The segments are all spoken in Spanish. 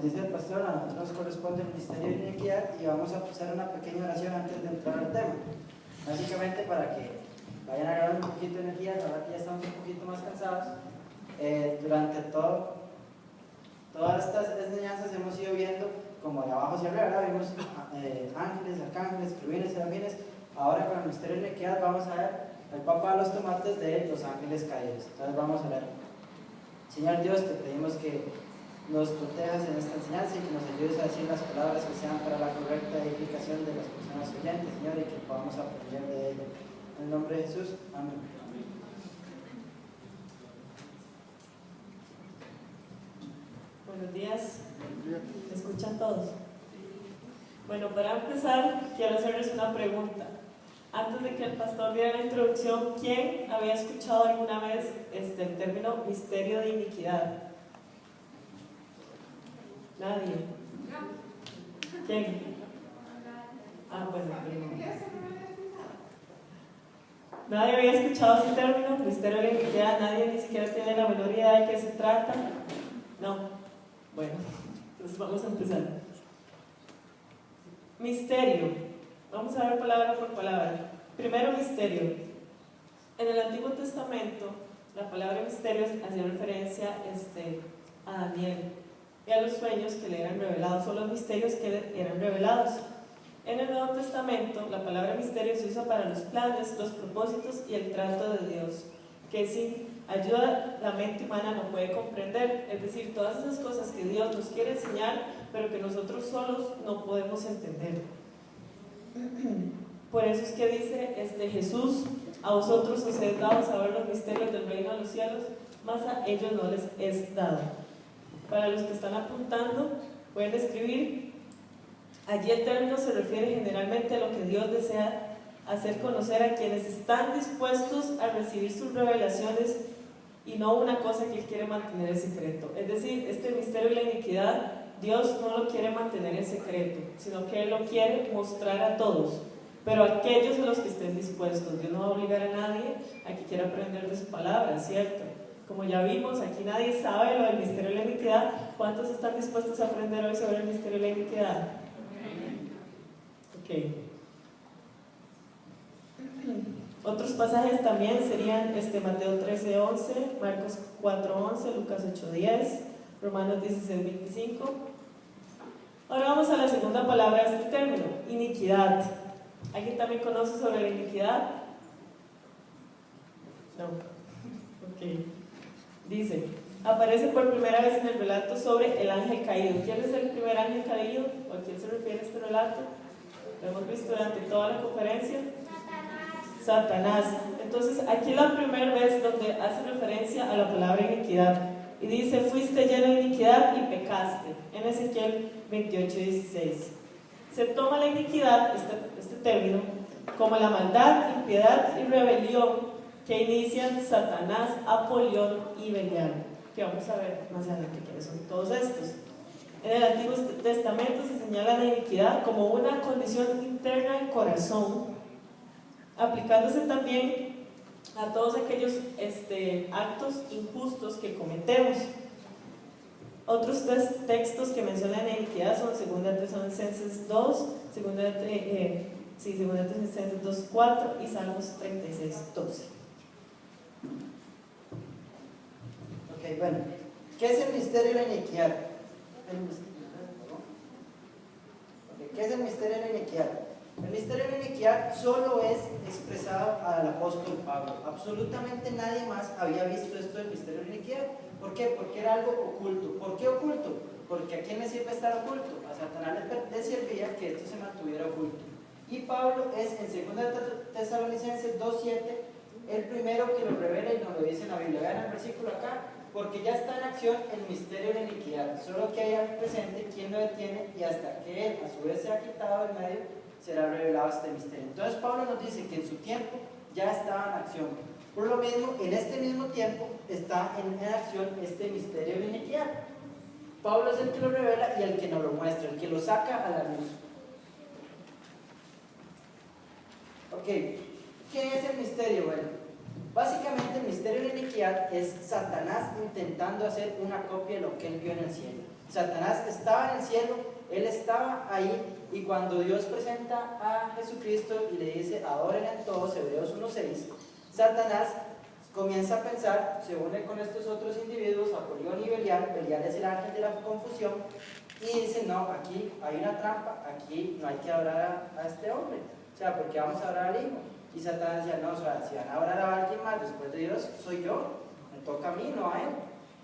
dice el pastor, a nosotros nos corresponde el ministerio de iniquidad y vamos a hacer una pequeña oración antes de entrar al tema. Básicamente para que vayan a agarrar un poquito de energía, ahora que ya estamos un poquito más cansados. Durante todas estas enseñanzas hemos ido viendo como de abajo hacia arriba, ¿verdad? Vimos ángeles, arcángeles, querubines, serafines. Ahora con el misterio de iniquidad vamos a ver el papa de los tomates de los ángeles caídos. Entonces vamos a ver. Señor Dios, te pedimos que nos protejas en esta enseñanza y que nos ayudes a decir las palabras que sean para la correcta edificación de las personas oyentes, Señor, y que podamos aprender de ello. En el nombre de Jesús, amén. Buenos días, ¿me escuchan todos? Bueno, para empezar, quiero hacerles una pregunta. Antes de que el pastor diera la introducción, ¿quién había escuchado alguna vez el término misterio de iniquidad? Nadie. ¿Quién? Ah, bueno, nadie había escuchado ese término, misterio de iniquidad. Nadie ni siquiera tiene la menor idea de qué se trata. No. Bueno, entonces vamos a empezar. Misterio. Vamos a ver palabra por palabra. Primero, misterio. En el Antiguo Testamento, la palabra misterio hacía referencia a Daniel y a los sueños que le eran revelados, o los misterios que le eran revelados. En el Nuevo Testamento, la palabra misterio se usa para los planes, los propósitos y el trato de Dios, que sin ayuda la mente humana no puede comprender. Es decir, todas esas cosas que Dios nos quiere enseñar, pero que nosotros solos no podemos entender. Por eso es que dice Jesús: a vosotros os es dado saber los misterios del reino de los cielos, mas a ellos no les es dado. Para los que están apuntando, pueden escribir. Allí el término se refiere generalmente a lo que Dios desea hacer conocer a quienes están dispuestos a recibir sus revelaciones, y no una cosa que Él quiere mantener en secreto. Es decir, este misterio de la iniquidad, Dios no lo quiere mantener en secreto, sino que Él lo quiere mostrar a todos, pero a aquellos a los que estén dispuestos. Dios no va a obligar a nadie a que quiera aprender de su palabra, ¿cierto? Como ya vimos, aquí nadie sabe lo del misterio de la iniquidad. ¿Cuántos están dispuestos a aprender hoy sobre el misterio de la iniquidad? Ok. Otros pasajes también serían Mateo 13:11, Marcos 4:11, Lucas 8:10, Romanos 16:25. Ahora vamos a la segunda palabra de este término, iniquidad. ¿Alguien también conoce sobre la iniquidad? No. Ok. Dice, aparece por primera vez en el relato sobre el ángel caído. ¿Quién es el primer ángel caído? ¿O a quién se refiere este relato? Lo hemos visto durante toda la conferencia. Satanás. Entonces, aquí la primera vez donde hace referencia a la palabra iniquidad. Y dice, fuiste lleno de iniquidad y pecaste. En Ezequiel 28:16. Se toma la iniquidad, este término, como la maldad, impiedad y rebelión que inician Satanás, Apolión y Belial, que vamos a ver más adelante quiénes son todos estos. En el Antiguo Testamento se señala la iniquidad como una condición interna del corazón, aplicándose también a todos aquellos actos injustos que cometemos. Otros textos que mencionan la iniquidad son 2 Tesalonicenses 2, 2 Tesalonicenses 2:4 y Salmos 36:12. Ok, bueno, ¿qué es el misterio de la iniquidad? ¿Qué es el misterio de la iniquidad? El misterio de la iniquidad solo es expresado al apóstol Pablo. Absolutamente nadie más había visto esto del misterio de la iniquidad. ¿Por qué? Porque era algo oculto. ¿Por qué oculto? Porque ¿a quién le sirve estar oculto? A Satanás le servía que esto se mantuviera oculto. Y Pablo es en 2 Tesalonicenses 2:7 el primero que lo revela y nos lo dice en la Biblia. Vean el versículo acá. Porque ya está en acción el misterio de la iniquidad. Solo que haya presente quien lo detiene, y hasta que él a su vez se ha quitado del medio, será revelado este misterio. Entonces Pablo nos dice que en su tiempo ya estaba en acción. Por lo mismo, en este mismo tiempo está en acción este misterio de la iniquidad. Pablo es el que lo revela y el que nos lo muestra, el que lo saca a la luz. Ok, ¿qué es el misterio? Bueno, Básicamente el misterio de la iniquidad es Satanás intentando hacer una copia de lo que él vio en el cielo. Satanás estaba en el cielo, él estaba ahí, y cuando Dios presenta a Jesucristo y le dice adoren en todos, Hebreos 1:6, Satanás comienza a pensar, se une con estos otros individuos, Apolión y Belial. Belial es el ángel de la confusión, y dice, no, aquí hay una trampa, aquí no hay que adorar a este hombre, o sea, porque vamos a adorar al Hijo. Y Satanás decía, no, o sea, si van a orar a alguien más después de Dios, soy yo, me toca a mí, no a él.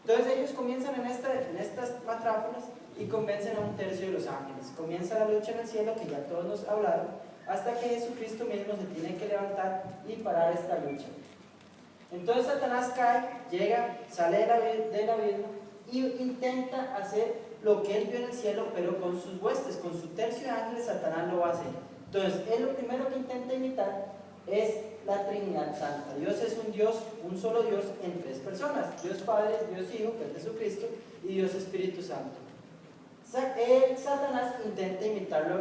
Entonces ellos comienzan en estas matrápolas y convencen a un tercio de los ángeles. Comienza la lucha en el cielo, que ya todos nos hablaron, hasta que Jesucristo mismo se tiene que levantar y parar esta lucha. Entonces Satanás cae, llega, sale del abismo y intenta hacer lo que él vio en el cielo, pero con sus huestes, con su tercio de ángeles. Satanás lo va a hacer. Entonces él lo primero que intenta imitar es la Trinidad Santa. Dios es un Dios, un solo Dios en tres personas: Dios Padre, Dios Hijo, que es Jesucristo, y Dios Espíritu Santo. Satanás intenta imitarlo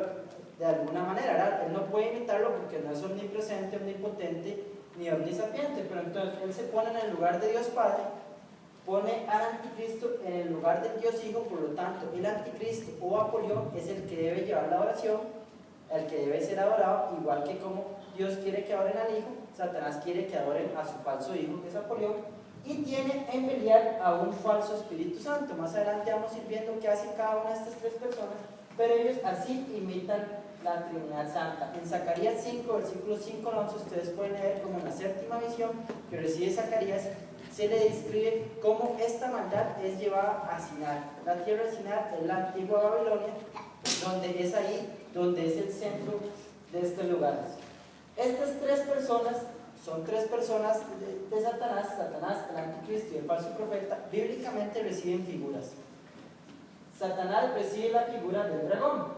de alguna manera, ¿verdad? Él no puede imitarlo porque no es omnipresente, omnipotente ni omnisapiente, pero entonces él se pone en el lugar de Dios Padre, pone al anticristo en el lugar del Dios Hijo. Por lo tanto, el anticristo o Apolión es el que debe llevar la oración, el que debe ser adorado, igual que como Dios quiere que adoren al Hijo, Satanás quiere que adoren a su falso hijo, que es Apolión, y tiene en Belial a un falso Espíritu Santo. Más adelante vamos a ir viendo qué hace cada una de estas tres personas, pero ellos así imitan la Trinidad Santa. En Zacarías 5, versículos 5 al 11, ustedes pueden leer como en la séptima visión que recibe Zacarías, se le describe cómo esta maldad es llevada a Sinar. La tierra de Sinar es la antigua Babilonia, donde es ahí, donde es el centro de estos lugares. Estas tres personas son tres personas de Satanás, el anticristo y el falso profeta. Bíblicamente reciben figuras. Satanás recibe la figura del dragón.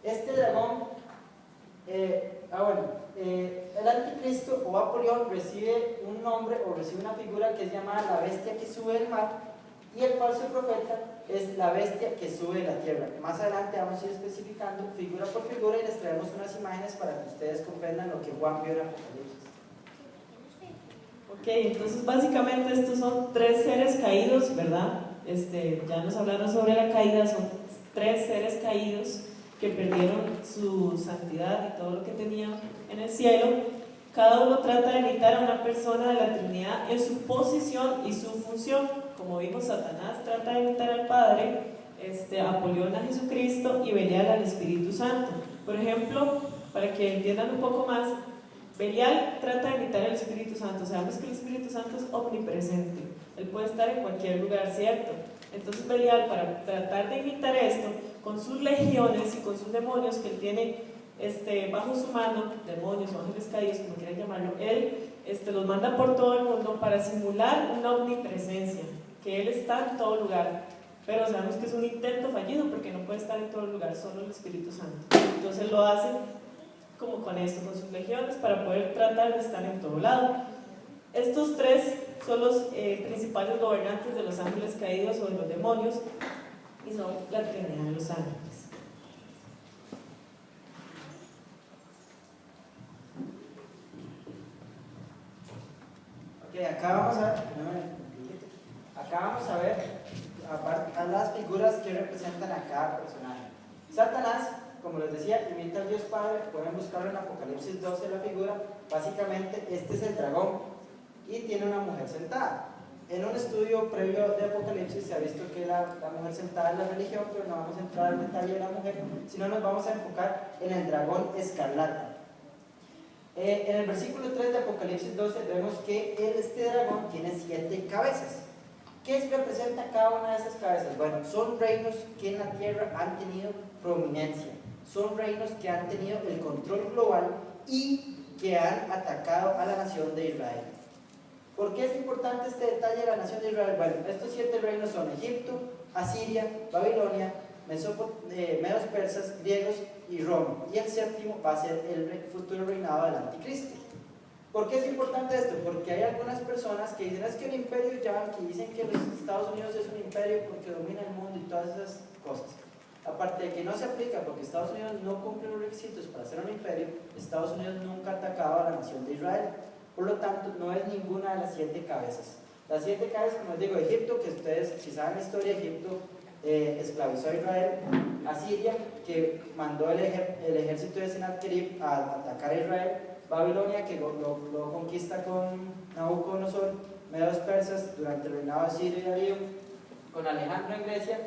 Este dragón, el anticristo o Apolión recibe un nombre o recibe una figura que es llamada la bestia que sube del mar, y el falso profeta es la bestia que sube de la tierra. Más adelante vamos a ir especificando figura por figura y les traemos unas imágenes para que ustedes comprendan lo que Juan vio en Apocalipsis. Ok, entonces básicamente estos son tres seres caídos, ¿verdad? Ya nos hablaron sobre la caída. Son tres seres caídos que perdieron su santidad y todo lo que tenían en el cielo. Cada uno trata de imitar a una persona de la Trinidad en su posición y su función. Como vimos, Satanás trata de imitar al Padre, Apolión a Jesucristo y Belial al Espíritu Santo. Por ejemplo, para que entiendan un poco más, Belial trata de imitar al Espíritu Santo. Sabemos que el Espíritu Santo es omnipresente, él puede estar en cualquier lugar, ¿cierto? Entonces Belial, para tratar de imitar esto, con sus legiones y con sus demonios que él tiene bajo su mano, demonios o ángeles caídos, como quieran llamarlo, él los manda por todo el mundo para simular una omnipresencia, que él está en todo lugar. Pero sabemos que es un intento fallido, porque no puede estar en todo lugar, solo el Espíritu Santo. Entonces lo hace como con esto, con sus legiones, para poder tratar de estar en todo lado. Estos tres son los principales gobernantes de los ángeles caídos o de los demonios, y son la Trinidad de los ángeles. Acá vamos a ver a las figuras que representan a cada personaje. Satanás, como les decía, imita al Dios Padre. Pueden buscarlo en Apocalipsis 12 la figura. Básicamente este es el dragón y tiene una mujer sentada. En un estudio previo de Apocalipsis se ha visto que la mujer sentada es la religión, pero no vamos a entrar al detalle de la mujer, sino nos vamos a enfocar en el dragón escarlata. En el versículo 3 de Apocalipsis 12 vemos que este dragón tiene 7 cabezas. ¿Qué representa cada una de esas cabezas? Bueno, son reinos que en la tierra han tenido prominencia, son reinos que han tenido el control global y que han atacado a la nación de Israel. ¿Por qué es importante este detalle de la nación de Israel? Bueno, estos 7 reinos son Egipto, Asiria, Babilonia, medos persas, griegos y Roma. Y el séptimo va a ser el futuro reinado del anticristo. ¿Por qué es importante esto? Porque hay algunas personas que dicen es que el imperio yankee, dicen que los Estados Unidos es un imperio porque domina el mundo y todas esas cosas. Aparte de que no se aplica porque Estados Unidos no cumple los requisitos para ser un imperio, Estados Unidos nunca ha atacado a la nación de Israel. Por lo tanto, no es ninguna de las 7 cabezas. Las 7 cabezas, como les digo, Egipto, que ustedes, si saben la historia, Egipto esclavizó a Israel, a Siria, que mandó el ejército de Sennacherib a atacar a Israel, Babilonia, que lo conquista con Nabucodonosor, medios persas durante el reinado de Sirio y Darío, con Alejandro en Grecia,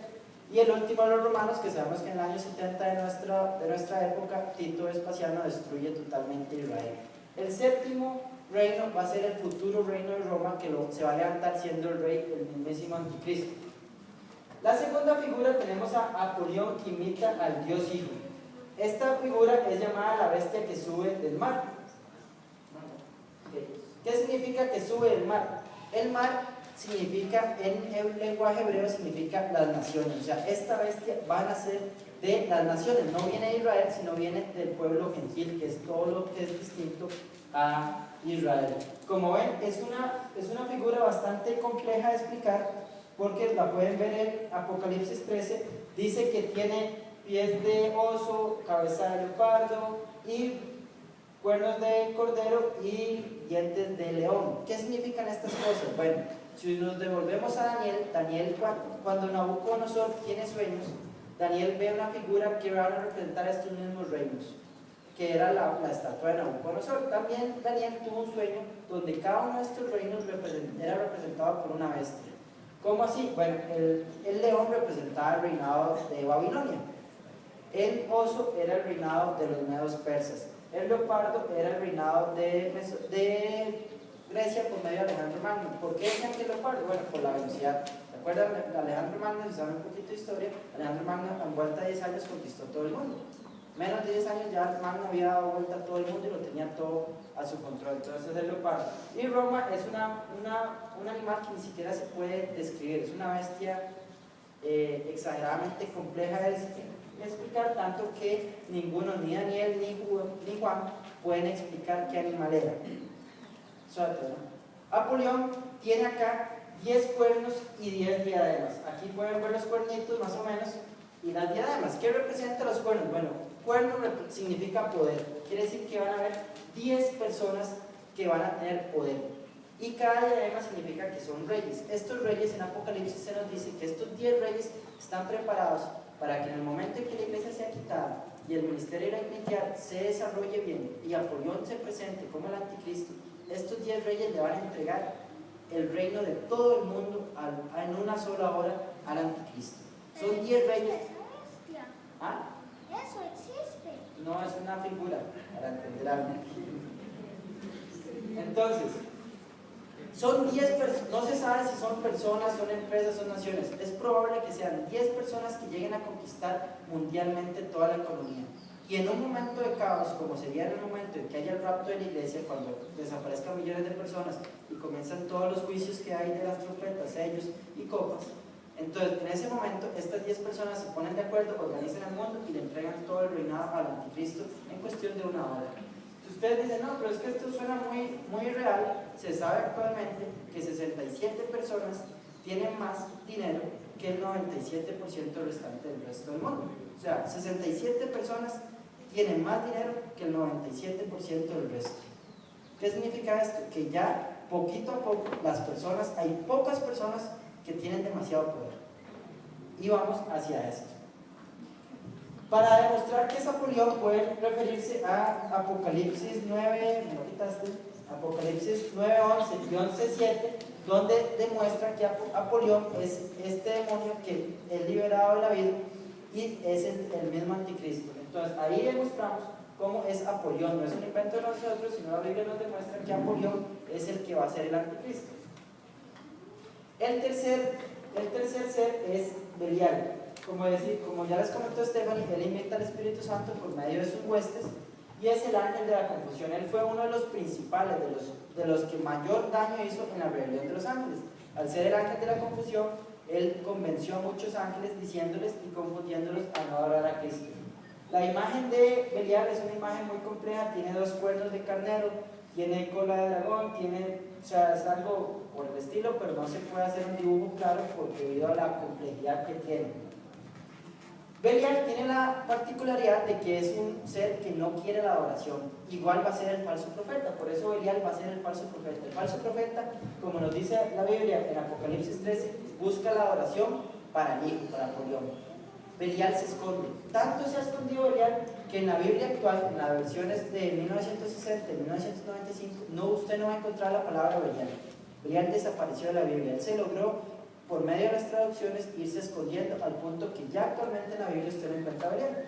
y el último de los romanos, que sabemos que en el año 70 de nuestra época, Tito Vespasiano destruye totalmente Israel. El 7º reino va a ser el futuro reino de Roma, que se va a levantar siendo el rey, el mismísimo anticristo. La segunda figura tenemos a Apolión, que imita al dios Hijo. Esta figura es llamada la bestia que sube del mar. ¿Qué significa que sube del mar? El mar significa, en el lenguaje hebreo, significa las naciones. O sea, esta bestia va a nacer de las naciones. No viene de Israel, sino viene del pueblo gentil, que es todo lo que es distinto a Israel. Como ven, es una figura bastante compleja de explicar, porque la pueden ver en Apocalipsis 13. Dice que tiene pies de oso, cabeza de leopardo y cuernos de cordero y dientes de león. ¿Qué significan estas cosas? Bueno, si nos devolvemos a Daniel, cuando Nabucodonosor tiene sueños, Daniel ve una figura que va a representar estos mismos reinos, que era la estatua de Nabucodonosor. También Daniel tuvo un sueño donde cada uno de estos reinos era representado por una bestia. ¿Cómo así? Bueno, el león representaba el reinado de Babilonia, el oso era el reinado de los medios persas, el leopardo era el reinado de Grecia por medio de Alejandro Magno. ¿Por qué decían que el leopardo? Bueno, por la velocidad. ¿Se acuerdan de Alejandro Magno? Si saben un poquito de historia, Alejandro Magno en vuelta de 10 años conquistó todo el mundo. Menos de 10 años ya Magno había dado vuelta a todo el mundo y lo tenía todo a su control. Entonces es el leopardo. Y Roma es un animal que ni siquiera se puede describir. Es una bestia exageradamente compleja de explicar, tanto que ninguno, ni Daniel ni Juan, pueden explicar qué animal era. Apolión tiene acá 10 cuernos y 10 diademas. Aquí pueden ver los cuernitos más o menos y las diademas. ¿Qué representan los cuernos? Bueno, cuerno significa poder. Quiere decir que van a haber 10 personas que van a tener poder. Y cada diadema significa que son reyes. Estos reyes en Apocalipsis se nos dice que estos 10 reyes están preparados para que en el momento en que la iglesia sea quitada y el ministerio de la iniquidad se desarrolle bien y Apolión se presente como el anticristo, estos 10 reyes le van a entregar el reino de todo el mundo en una sola hora al anticristo. Son 10 reyes. ¿Ah? Eso existe. No, es una figura para entender algo. Entonces, son 10 personas, no se sabe si son personas, son empresas, son naciones. Es probable que sean 10 personas que lleguen a conquistar mundialmente toda la economía. Y en un momento de caos, como sería en el momento en que haya el rapto de la iglesia, cuando desaparezcan millones de personas y comienzan todos los juicios que hay de las trompetas, sellos y copas, entonces en ese momento estas 10 personas se ponen de acuerdo, organizan el mundo y le entregan todo el reinado al anticristo en cuestión de una hora. Si ustedes dicen, no, pero es que esto suena muy real, se sabe actualmente que 67 personas tienen más dinero que el 97% restante del resto del mundo. O sea, 67 personas tienen más dinero que el 97% del resto. ¿Qué significa esto? Que ya poquito a poco hay pocas personas que tienen demasiado poder. Y vamos hacia esto. Para demostrar que es Apolión, pueden referirse a Apocalipsis 9, Apocalipsis 9, 11 y 11, 7, donde demuestra que Apolión es este demonio que es liberado de la vida y es el mismo anticristo. Entonces ahí demostramos cómo es Apolión. No es un invento de nosotros, sino la Biblia nos demuestra que Apolión es el que va a ser el anticristo. El tercer ser es Belial. Como ya les comentó Stephanie, él imita al Espíritu Santo por medio de sus huestes y es el ángel de la confusión. Él fue uno de los principales, de los que mayor daño hizo en la rebelión de los ángeles. Al ser el ángel de la confusión, él convenció a muchos ángeles diciéndoles y confundiéndolos a no adorar a Cristo. La imagen de Belial es una imagen muy compleja, tiene 2 cuernos de carnero, tiene cola de dragón, es algo por el estilo, pero no se puede hacer un dibujo claro debido a la complejidad que tiene. Belial tiene la particularidad de que es un ser que no quiere la adoración. Igual va a ser el falso profeta, por eso Belial va a ser el falso profeta. El falso profeta, como nos dice la Biblia en Apocalipsis 13, busca la adoración para el Hijo, para Apolión. Belial se esconde. Tanto se ha escondido Belial que en la Biblia actual, en las versiones de 1960 y 1995, usted no va a encontrar la palabra Belial. Belial desapareció de la Biblia. Él se logró, por medio de las traducciones, irse escondiendo al punto que ya actualmente en la Biblia usted no encuentra Belial.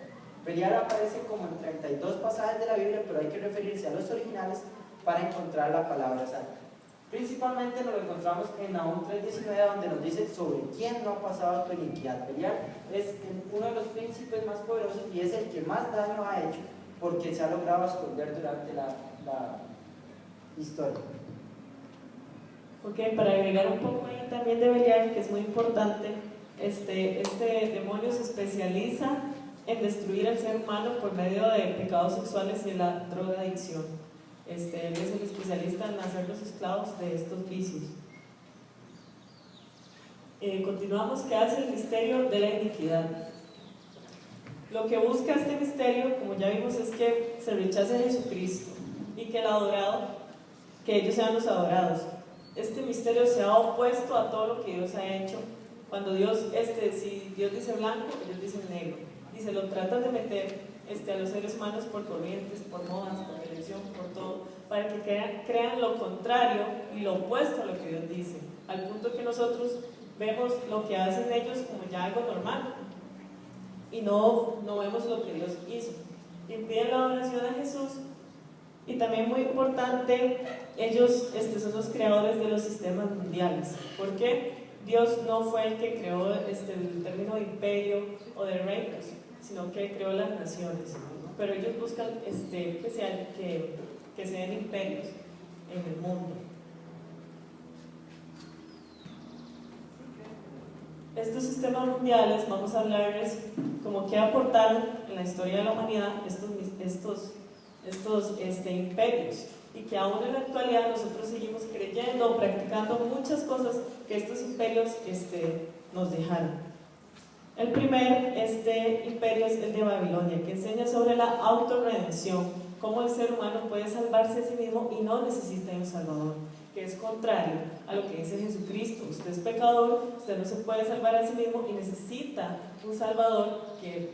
Belial aparece como en 32 pasajes de la Biblia, pero hay que referirse a los originales para encontrar la palabra exacta. Principalmente nos lo encontramos en Nahum 3:19, donde nos dice sobre quién no ha pasado tu iniquidad. Belial es uno de los príncipes más poderosos y es el que más daño ha hecho porque se ha logrado esconder durante la historia. Ok, para agregar un poco ahí también de Belial, que es muy importante, este demonio se especializa en destruir al ser humano por medio de pecados sexuales y la drogadicción. Él es el especialista en hacerlos esclavos de estos vicios. Continuamos, ¿qué hace el misterio de la iniquidad? Lo que busca este misterio, como ya vimos, es que se rechace a Jesucristo y que que ellos sean los adorados. Este misterio se ha opuesto a todo lo que Dios ha hecho. Cuando si Dios dice blanco, ellos dicen negro. Y se lo tratan de meter a los seres humanos por corrientes, por modas, por religión, por todo, para que crean lo contrario y lo opuesto a lo que Dios dice. Al punto que nosotros vemos lo que hacen ellos como ya algo normal. Y no vemos lo que Dios hizo. Impiden la adoración a Jesús. Y también muy importante, ellos son los creadores de los sistemas mundiales. ¿Por qué? Dios no fue el que creó el término de imperio o de reinos, sino que creó las naciones. Pero ellos buscan que sean imperios en el mundo. Estos sistemas mundiales, vamos a hablarles como qué aportaron en la historia de la humanidad estos imperios, y que aún en la actualidad nosotros seguimos creyendo, practicando muchas cosas que estos imperios nos dejaron. El primer imperio es el de Babilonia, que enseña sobre la autorredención, cómo el ser humano puede salvarse a sí mismo y no necesita un salvador, que es contrario a lo que dice Jesucristo. Usted es pecador, usted no se puede salvar a sí mismo y necesita un salvador que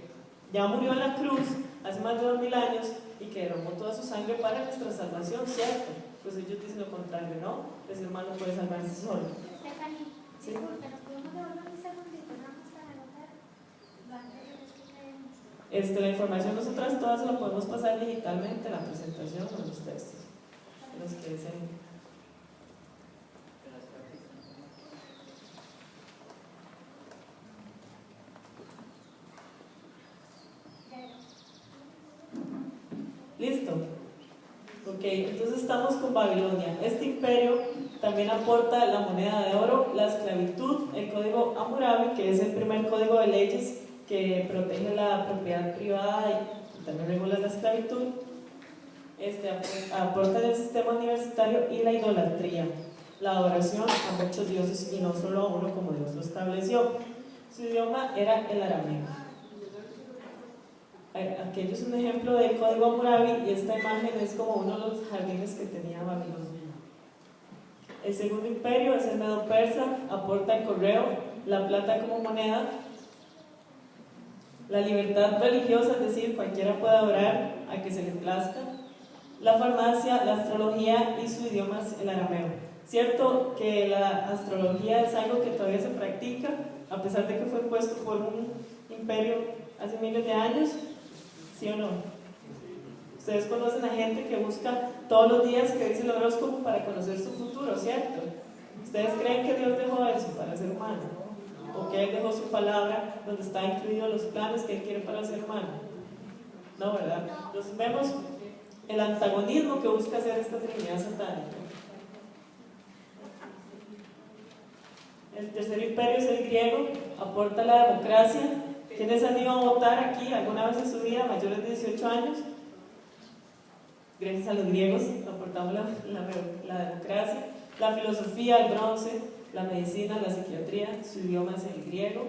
ya murió en la cruz hace más de 2000 años y que derramó toda su sangre para nuestra salvación, ¿cierto? Pues ellos dicen lo contrario, ¿no? El ser humano puede salvarse solo. Stephanie, ¿Sí? disculpe, ¿nos podemos devolver un segundito? Vamos para anotar lo anterior que leímos. La información nosotras todas la podemos pasar digitalmente, la presentación o los textos, los que deseen. ¿Listo? Ok, entonces estamos con Babilonia. Este imperio también aporta la moneda de oro, la esclavitud, el código Hammurabi, que es el primer código de leyes que protege la propiedad privada y también regula la esclavitud. Aporta el sistema universitario y la idolatría, la adoración a muchos dioses y no solo a uno como Dios lo estableció. Su idioma era el arameo. Aquello es un ejemplo del código Hammurabi y esta imagen es como uno de los jardines que tenía Babilonia. El segundo imperio es el Medo-Persa, aporta el correo, la plata como moneda, la libertad religiosa, es decir, cualquiera puede adorar a que se le plazca, la farmacia, la astrología y su idioma es el arameo. Cierto que la astrología es algo que todavía se practica, a pesar de que fue impuesto por un imperio hace miles de años. ¿Sí o no? Ustedes conocen a gente que busca todos los días que dice el horóscopo para conocer su futuro, ¿cierto? ¿Ustedes creen que Dios dejó eso para el ser humano? ¿O que Él dejó su palabra donde están incluidos los planes que Él quiere para el ser humano? No, ¿verdad? Entonces vemos el antagonismo que busca hacer esta Trinidad satánica. El tercer imperio es el griego, aporta la democracia. ¿Quiénes han ido a votar aquí alguna vez en su vida, mayores de 18 años? Gracias a los griegos aportamos la democracia, la filosofía, el bronce, la medicina, la psiquiatría, su idioma es el griego.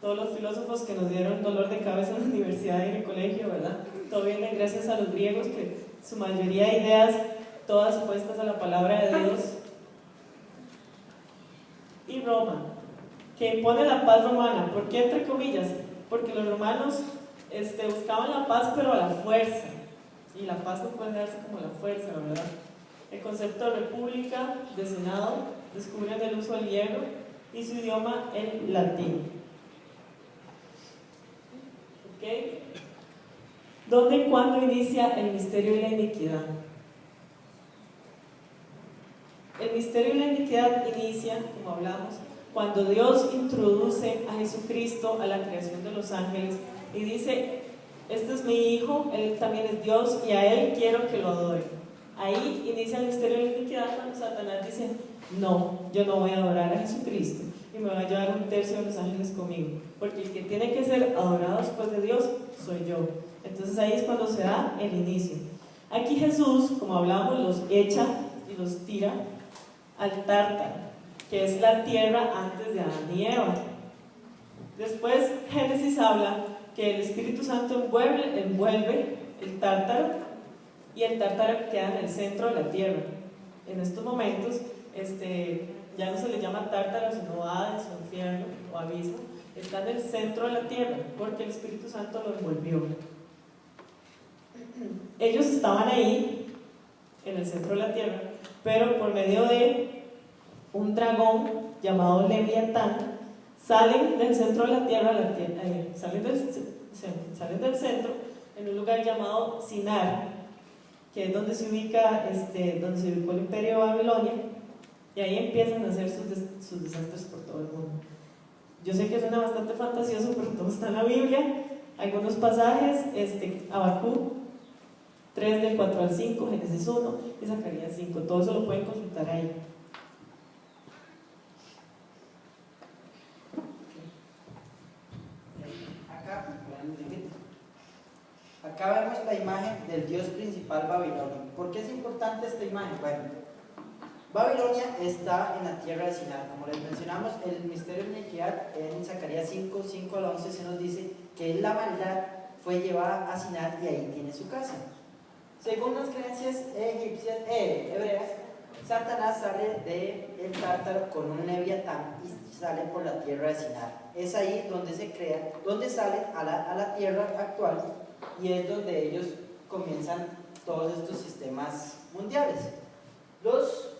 todos los filósofos que nos dieron dolor de cabeza en la universidad y en el colegio, ¿verdad? Todo viene gracias a los griegos, que su mayoría de ideas, todas puestas a la palabra de Dios. Y Roma, que impone la paz romana. ¿Por qué entre comillas? Porque los romanos buscaban la paz, pero a la fuerza. Y la paz no puede darse como la fuerza, ¿verdad? El concepto de república, de senado, descubren el uso del hierro y su idioma el latín. ¿Ok? ¿Dónde y cuándo inicia el misterio y la iniquidad? El misterio y la iniquidad inicia, como hablamos, cuando Dios introduce a Jesucristo a la creación de los ángeles y dice: este es mi hijo, él también es Dios y a él quiero que lo adoren. Ahí inicia el misterio de la iniquidad, cuando Satanás dice: no, yo no voy a adorar a Jesucristo y me voy a llevar un tercio de los ángeles conmigo, porque el que tiene que ser adorado después de Dios soy yo. Entonces ahí es cuando se da el inicio. Aquí Jesús, como hablábamos, los echa y los tira al Tártaro, que es la tierra antes de Adán y Eva. Después Génesis habla que el Espíritu Santo envuelve el Tártaro y el Tártaro queda en el centro de la tierra. En estos momentos ya no se le llama Tártaro, sino Hades o infierno o abismo. Está en el centro de la tierra porque el Espíritu Santo lo envolvió. Ellos estaban ahí en el centro de la tierra, pero por medio de un dragón llamado Leviatán salen del centro de la tierra, salen del centro en un lugar llamado Sinar, que es donde se ubica donde se ubicó el imperio de Babilonia, y ahí empiezan a hacer sus desastres por todo el mundo. Yo sé que suena bastante fantasioso, pero todo está en la Biblia. Algunos pasajes, Habacuc 3 del 4 al 5, Génesis 1 y Zacarías 5, todo eso lo pueden consultar ahí. Acá vemos la imagen del dios principal Babilonia. ¿Por qué es importante esta imagen? Bueno, Babilonia está en la tierra de Sinar. Como les mencionamos, el misterio de iniquidad en Zacarías 5, 5 al 11 se nos dice que la maldad fue llevada a Sinar y ahí tiene su casa. Según las creencias hebreas, Satanás sale del Tártaro con un leviatán y sale por la tierra de Sinar. Es ahí donde salen a la tierra actual, y es donde ellos comienzan todos estos sistemas mundiales. Los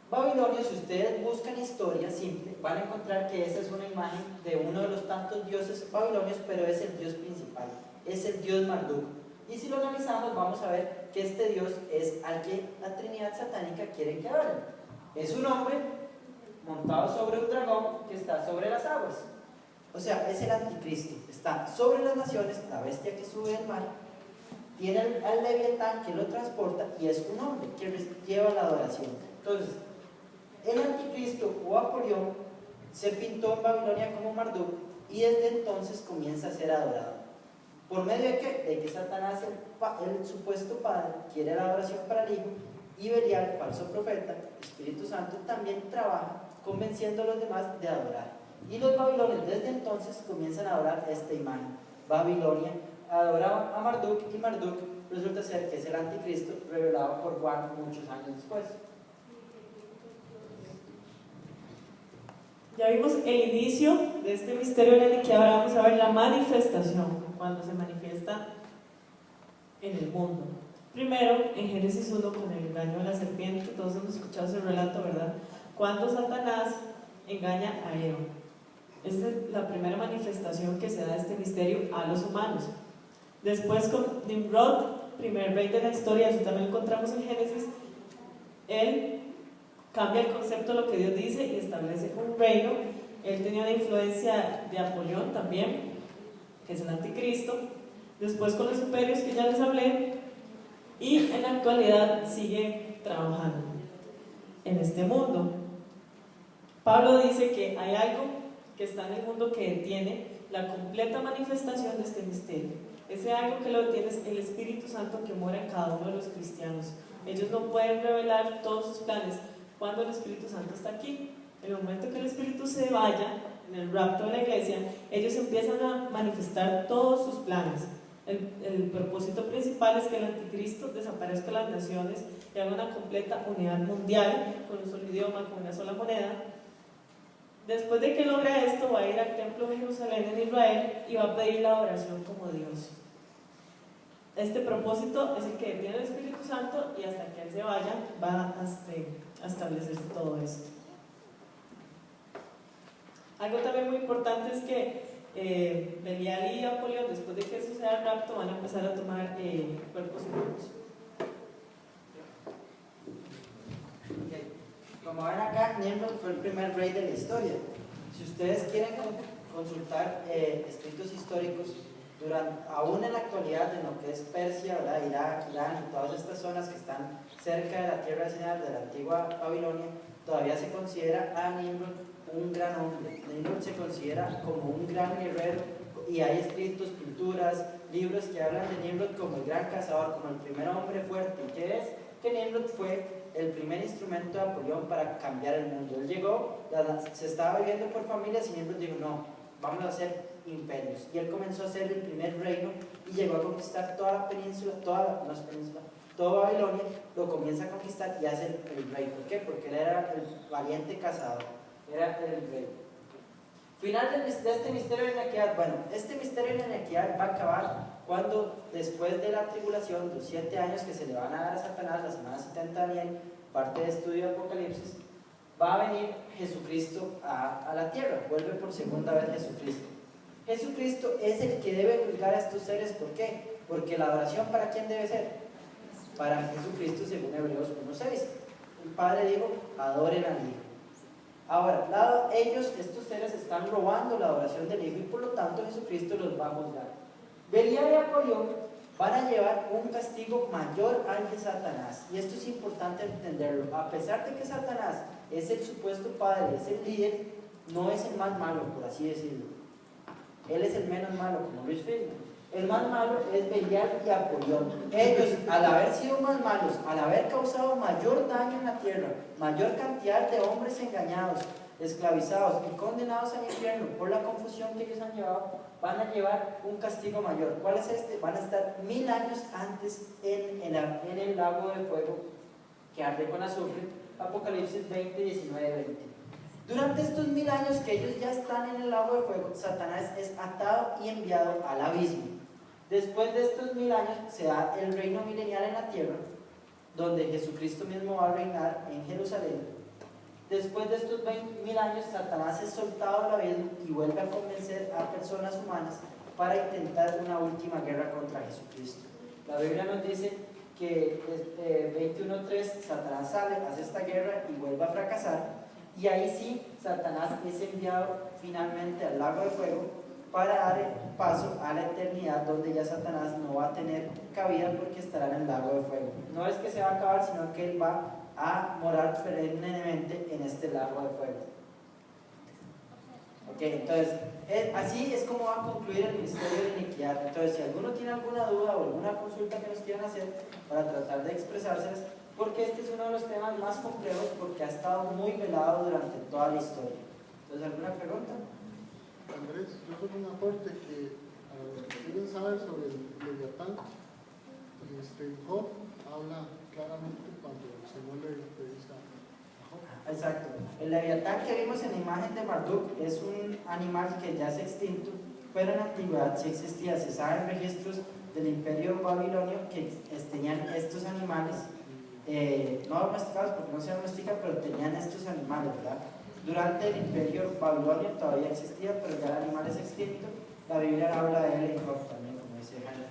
babilonios, si ustedes buscan historia simple, van a encontrar que esa es una imagen de uno de los tantos dioses babilonios, pero es el dios principal, es el dios Marduk. Y si lo analizamos, vamos a ver que este dios es al que la Trinidad satánica quiere que adoren. Es un hombre montado sobre un dragón que está sobre las aguas. O sea, es el anticristo, está sobre las naciones, la bestia que sube del mar, tiene al leviatán que lo transporta y es un hombre que lleva la adoración. Entonces, el anticristo o Apolión se pintó en Babilonia como Marduk y desde entonces comienza a ser adorado. ¿Por medio de qué? De que Satanás, el supuesto padre, quiere la adoración para el hijo, y Belial, falso profeta, Espíritu Santo, también trabaja convenciendo a los demás de adorar. Y los babilonios desde entonces comienzan a adorar esta imagen. Babilonia adora a Marduk y Marduk resulta ser que es el anticristo revelado por Juan muchos años después. Ya vimos el inicio de este misterio de la iniquidad. Ahora vamos a ver la manifestación, cuando se manifiesta en el mundo. Primero, en Génesis 1, con el engaño de la serpiente, todos hemos escuchado ese relato, ¿verdad? Cuando Satanás engaña a Eva. Esa es la primera manifestación que se da de este misterio a los humanos. Después con Nimrod, primer rey de la historia, eso también lo encontramos en Génesis. Él cambia el concepto de lo que Dios dice y establece un reino. Él tenía la influencia de Apolión también, que es el anticristo. Después con los imperios que ya les hablé, y en la actualidad sigue trabajando en este mundo. Pablo dice que hay algo que está en el mundo que detiene la completa manifestación de este misterio. Ese algo que lo detiene es el Espíritu Santo que mora en cada uno de los cristianos. Ellos no pueden revelar todos sus planes cuando el Espíritu Santo está aquí. En el momento que el Espíritu se vaya, en el rapto de la iglesia, ellos empiezan a manifestar todos sus planes. El propósito principal es que el anticristo desaparezca de las naciones y haga una completa unidad mundial con un solo idioma, con una sola moneda. Después de que logra esto, va a ir al templo de Jerusalén en Israel y va a pedir la oración como Dios. Este propósito es el que tiene el Espíritu Santo y hasta que Él se vaya va a establecerse todo esto. Algo también muy importante es que Belial y Apolión, después de que suceda el rapto, van a empezar a tomar cuerpos humanos. Okay. Como ven acá, Nimrod fue el primer rey de la historia. Si ustedes quieren consultar escritos históricos, aún en la actualidad, en lo que es Persia, ¿verdad? Irak, Irán y todas estas zonas que están cerca de la tierra de señal de la antigua Babilonia, todavía se considera a Nimrod un gran hombre. Nimrod se considera como un gran guerrero y hay escritos, pinturas, libros que hablan de Nimrod como el gran cazador, como el primer hombre fuerte. ¿Y qué es? Que Nimrod fue el primer instrumento de Apolión para cambiar el mundo. Él llegó, se estaba viviendo por familias y Nimrod dijo, no, vamos a hacer imperios. Y él comenzó a ser el primer reino y llegó a conquistar toda la península, toda Babilonia, lo comienza a conquistar y hace el rey. ¿Por qué? Porque él era el valiente cazador, era el rey. Final de este misterio de la iniquidad. Bueno, este misterio de la iniquidad va a acabar cuando, después de la tribulación, los 7 años que se le van a dar a Satanás, la semana 70 de Daniel, parte de estudio de Apocalipsis, va a venir Jesucristo a la tierra. Vuelve por segunda vez Jesucristo. Jesucristo es el que debe juzgar a estos seres. ¿Por qué? Porque la adoración, ¿para quién debe ser? Para Jesucristo, según Hebreos 1:6. El Padre dijo, adoren al Hijo. Ahora, estos seres están robando la adoración del Hijo y por lo tanto Jesucristo los va a juzgar. Belial y Apolión van a llevar un castigo mayor al de Satanás. Y esto es importante entenderlo. A pesar de que Satanás es el supuesto padre, es el líder, no es el más malo, por así decirlo. Él es el menos malo, como Luis Friedman. El más malo es Belial y Apolión. Ellos, al haber sido más malos, al haber causado mayor daño en la tierra, mayor cantidad de hombres engañados, esclavizados y condenados al infierno por la confusión que ellos han llevado, van a llevar un castigo mayor. ¿Cuál es este? Van a estar 1000 años antes en el lago de fuego que arde con azufre. Apocalipsis 20, 19, 20. Durante estos 1000 años que ellos ya están en el lago de fuego, Satanás es atado y enviado al abismo. Después de estos 1000 años se da el reino milenial en la tierra, donde Jesucristo mismo va a reinar en Jerusalén. Después de estos 1000 años, Satanás es soltado al abismo y vuelve a convencer a personas humanas para intentar una última guerra contra Jesucristo. La Biblia nos dice que 21:3, Satanás sale, hace esta guerra y vuelve a fracasar. Y ahí sí, Satanás es enviado finalmente al lago de fuego para dar paso a la eternidad, donde ya Satanás no va a tener cabida porque estará en el lago de fuego. No es que se va a acabar, sino que él va a morar perennemente en este lago de fuego. Ok, entonces, así es como va a concluir el misterio de la iniquidad. Entonces, si alguno tiene alguna duda o alguna consulta que nos quieran hacer para tratar de expresárselas, porque este es uno de los temas más complejos porque ha estado muy velado durante toda la historia. Entonces, ¿alguna pregunta? Andrés, yo soy un aporte que a los que quieren saber sobre el Leviatán, Job habla claramente cuando el Señor le dice a Job. Exacto. El Leviatán que vimos en la imagen de Marduk es un animal que ya es extinto, pero en la antigüedad sí existía. Se saben registros del imperio babilonio que tenían estos animales. No domesticados porque no se domestican, pero tenían estos animales, ¿verdad? Durante el imperio babilonio todavía existía, pero ya el animal es extinto. La Biblia habla de él en Job también, como dice Hannah.